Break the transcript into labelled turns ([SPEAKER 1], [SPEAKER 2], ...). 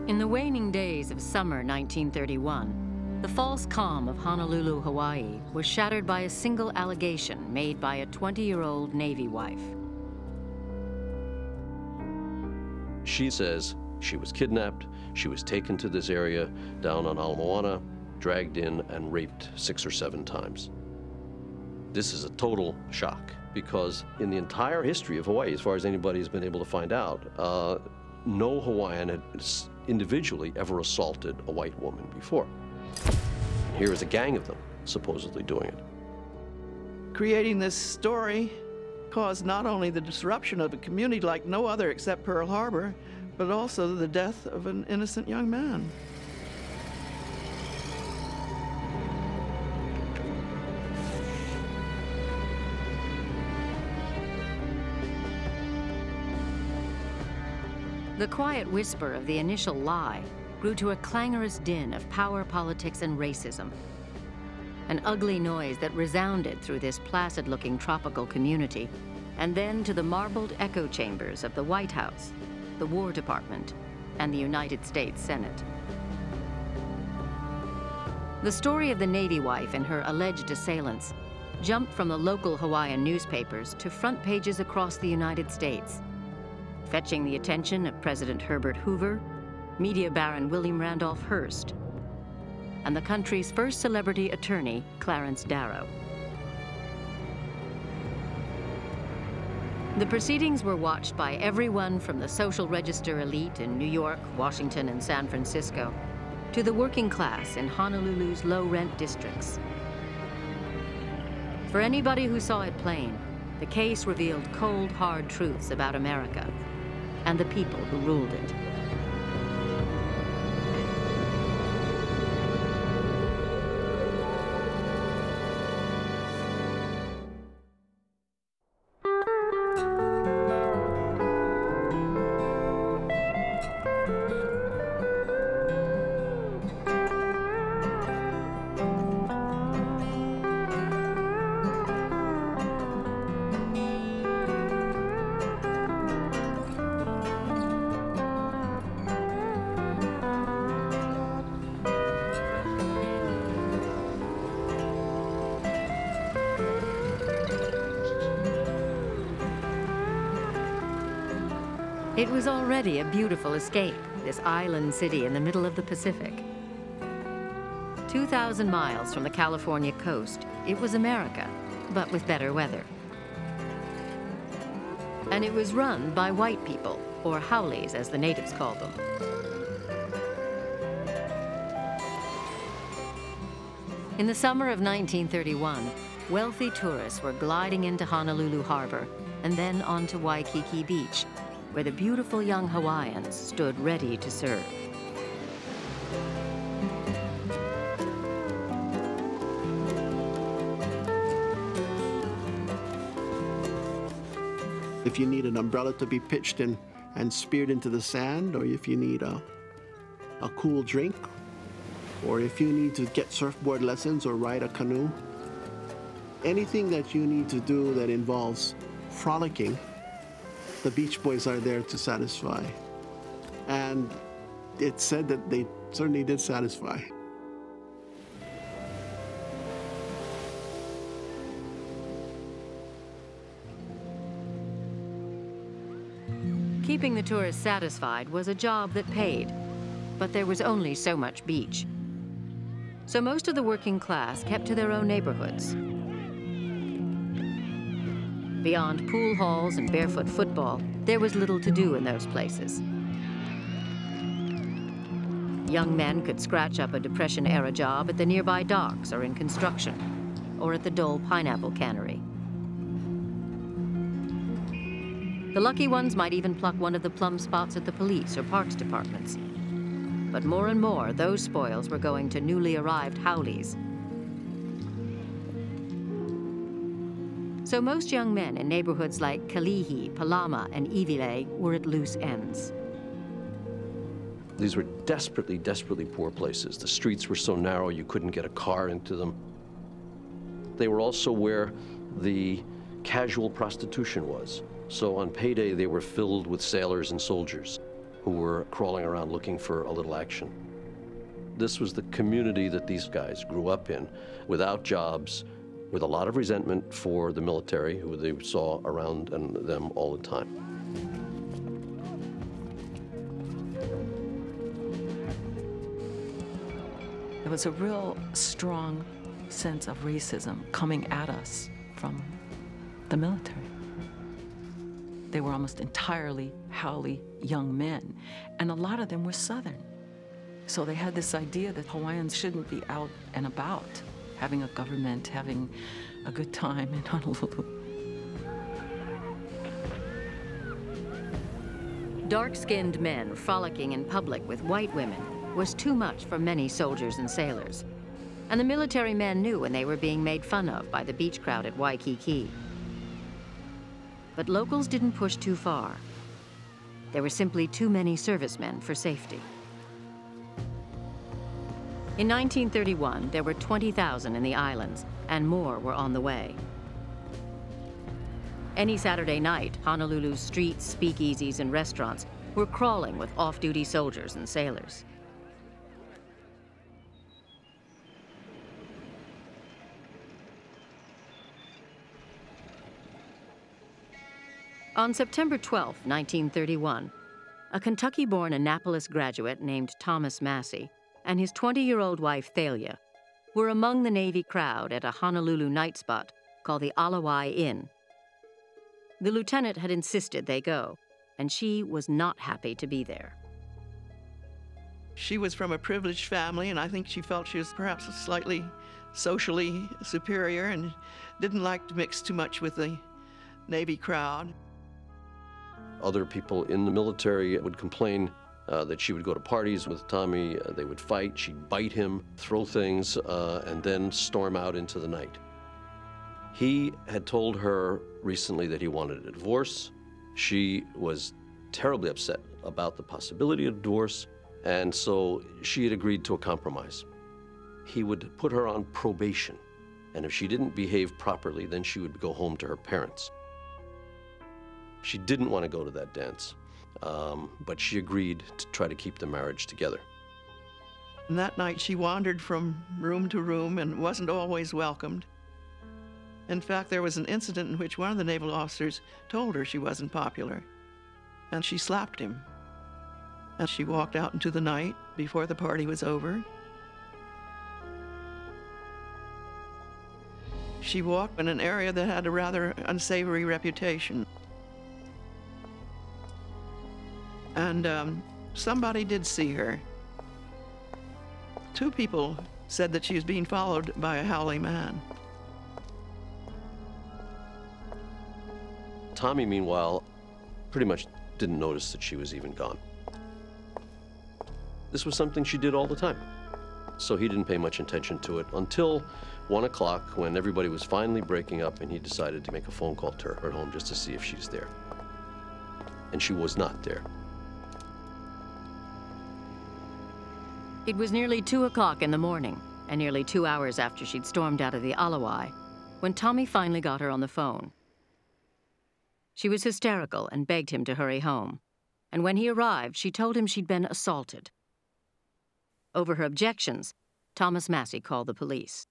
[SPEAKER 1] In the waning days of summer 1931, the false calm of Honolulu, Hawaii was shattered by a single allegation made by a 20-year-old Navy wife.
[SPEAKER 2] She says she was kidnapped, she was taken to this area down on Ala Moana, dragged in and raped 6 or 7 times. This is a total shock because in the entire history of Hawaii, as far as anybody has been able to find out, no Hawaiian had individually ever assaulted a white woman before. Here is a gang of them supposedly doing it.
[SPEAKER 3] Creating this story caused not only the disruption of a community like no other except Pearl Harbor, but also the death of an innocent young man.
[SPEAKER 1] The quiet whisper of the initial lie grew to a clangorous din of power politics and racism. An ugly noise that resounded through this placid-looking tropical community, and then to the marbled echo chambers of the White House, the War Department, and the United States Senate. The story of the Navy wife and her alleged assailants jumped from the local Hawaiian newspapers to front pages across the United States, fetching the attention of President Herbert Hoover, media baron William Randolph Hearst, and the country's first celebrity attorney, Clarence Darrow. The proceedings were watched by everyone from the social register elite in New York, Washington, and San Francisco, to the working class in Honolulu's low-rent districts. For anybody who saw it plain, the case revealed cold, hard truths about America and the people who ruled it. It was already a beautiful escape, this island city in the middle of the Pacific. 2,000 miles from the California coast, it was America, but with better weather. And it was run by white people, or haoles as the natives called them. In the summer of 1931, wealthy tourists were gliding into Honolulu Harbor and then onto Waikiki Beach, where the beautiful young Hawaiians stood ready to serve.
[SPEAKER 4] If you need an umbrella to be pitched in and speared into the sand, or if you need a cool drink, or if you need to get surfboard lessons or ride a canoe, anything that you need to do that involves frolicking, the Beach Boys are there to satisfy. And it's said that they certainly did satisfy.
[SPEAKER 1] Keeping the tourists satisfied was a job that paid, but there was only so much beach. So most of the working class kept to their own neighborhoods. Beyond pool halls and barefoot football, there was little to do in those places. Young men could scratch up a Depression-era job at the nearby docks or in construction, or at the Dole pineapple cannery. The lucky ones might even pluck one of the plum spots at the police or parks departments. But more and more, those spoils were going to newly arrived haoles. So most young men in neighborhoods like Kalihi, Palama, and Iwilei were at loose ends.
[SPEAKER 2] These were desperately, desperately poor places. The streets were so narrow you couldn't get a car into them. They were also where the casual prostitution was. So on payday, they were filled with sailors and soldiers. who were crawling around looking for a little action. This was the community that these guys grew up in, without jobs, with a lot of resentment for the military, who they saw around them all the time.
[SPEAKER 5] There was a real strong sense of racism coming at us from the military. They were almost entirely haole young men, and a lot of them were Southern. So they had this idea that Hawaiians shouldn't be out and about, having a government, having a good time in Honolulu.
[SPEAKER 1] Dark-skinned men frolicking in public with white women was too much for many soldiers and sailors. And the military men knew when they were being made fun of by the beach crowd at Waikiki. But locals didn't push too far. There were simply too many servicemen for safety. In 1931, there were 20,000 in the islands, and more were on the way. Any Saturday night, Honolulu's streets, speakeasies, and restaurants were crawling with off-duty soldiers and sailors. On September 12, 1931, a Kentucky-born Annapolis graduate named Thomas Massey and his 20-year-old wife, Thalia, were among the Navy crowd at a Honolulu night spot called the Alawai Inn. The lieutenant had insisted they go, and she was not happy to be there.
[SPEAKER 3] She was from a privileged family, and I think she felt she was perhaps slightly socially superior and didn't like to mix too much with the Navy crowd.
[SPEAKER 2] Other people in the military would complain that she would go to parties with Tommy, they would fight, she'd bite him, throw things, and then storm out into the night. He had told her recently that he wanted a divorce. She was terribly upset about the possibility of divorce, and so she had agreed to a compromise. He would put her on probation, and if she didn't behave properly, then she would go home to her parents. She didn't want to go to that dance, but she agreed to try to keep the marriage together.
[SPEAKER 3] And that night she wandered from room to room and wasn't always welcomed. In fact, there was an incident in which one of the naval officers told her she wasn't popular, and she slapped him. And she walked out into the night before the party was over. She walked in an area that had a rather unsavory reputation. And somebody did see her. Two people said that she was being followed by a haole man.
[SPEAKER 2] Tommy, meanwhile, pretty much didn't notice that she was even gone. This was something she did all the time, so he didn't pay much attention to it until 1 o'clock, when everybody was finally breaking up, and he decided to make a phone call to her home just to see if she's there. And she was not there.
[SPEAKER 1] It was nearly 2 o'clock in the morning, and nearly 2 hours after she'd stormed out of the Alawai, when Tommy finally got her on the phone. She was hysterical and begged him to hurry home. And when he arrived, she told him she'd been assaulted. Over her objections, Thomas Massey called the police.